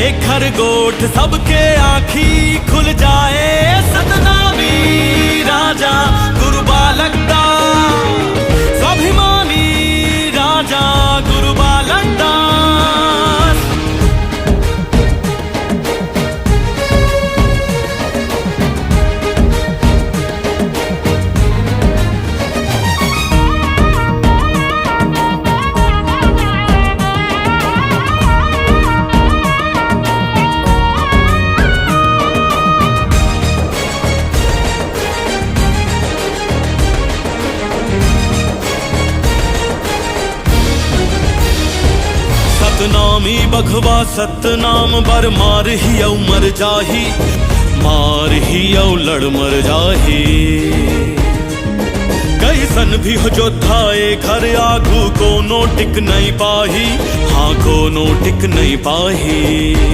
एक खरगोट सबके आँखी खुल जाए, सतनामी राजा गुरु बालक दास, स्वाभिमानी राजा गुरु बालक दास। सतनामी बघवा सतनाम बर मार ही औ मर जाही, मार ही औ लड़ मर जाही। कैसन भी हो जोधाए घर आगू कोनो टिक नहीं पाही, हाँ कोनो टिक नहीं पाही।